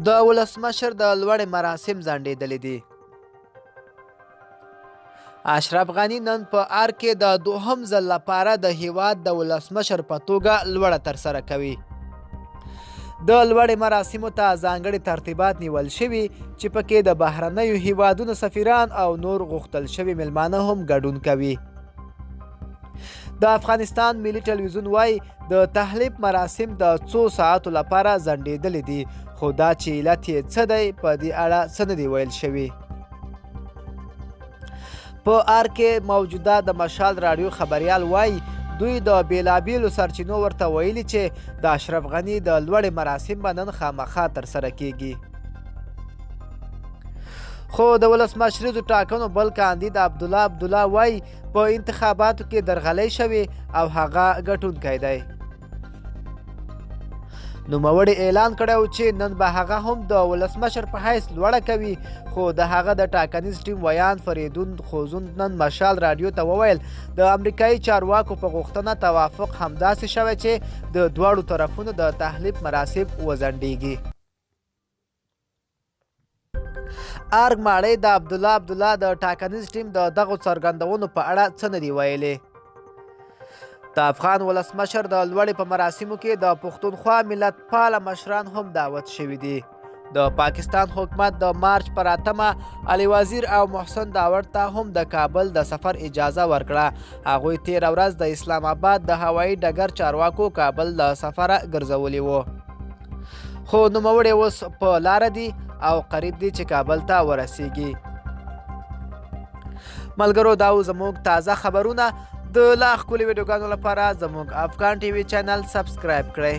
د ولسمشر د لوړې مراسم ځنډېدلې دي. اشرف غني نن په ار کې د دوهم ځل لپاره د هیواد د ولسمشر په توګه لوړه ترسره کوي. د لوړې مراسمو ته ځانګړي ترتیبات نیول شوي چې پکې د بهرنیو هیوادونو سفیران او نور غوښتل شوي میلمانه هم ګډون کوي. د افغانستان ملي ټلویزیون وایي د تحلیف مراسم د څو ساعتو لپاره ځنډېدلي دي، خو دا چې علت یې څه دی په دې اړه څه نه دي ویل شوي. په ار کې موجوده د مشال راډیو خبریال وایي دوی د بیلابیلو سرچینو ورته ویلي چې د اشرف غني د لوړې مراسم به نن خامخا ترسره کیږي. خو د ولسمشریزو ټاکنو بل کاندید عبدالله وایي په انتخاباتو کې درغلۍ شوې او هغه ګټونکی دی. نوموړي اعلان کړی چې نن به هغه هم د ولسمشر په حیث لوړه کوي، خو د هغه د ټاکنیز ټیم ویان فریدون خوزون نن مشال راډیو ته وویل د امریکایي چارواکو په غوښتنه توافق همداسې شوی چې د دواړو طرفونو د تحلیف مراسم وځنډېږي. ارګ ماړی د عبدالله د ټاکنیز ټیم د دغو څرګندونو په اړه څه نه دي ویلي. د افغان ولسمشر د لوړې په مراسمو کې د پښتونخوا ملت پاله مشران هم دعوت شوي دي. د پاکستان حکومت د مارچ پر 8 علي وزیر او محسن داوړ ته هم د کابل د سفر اجازه ورکړه. هغوی تېره ورځ د اسلام آباد د هوایي ډګر چارواکو کابل له سفره ګرځولي وو، خو نوموړي اوس په لاره دي او قریب دي چې کابل ته ورسیږي. ملګرو، دا زموږ تازه خبرونه. د لا ښکلي ویډیوګانو لپاره زموږ افغان ټي وي چینل سبسکرایب کړئ.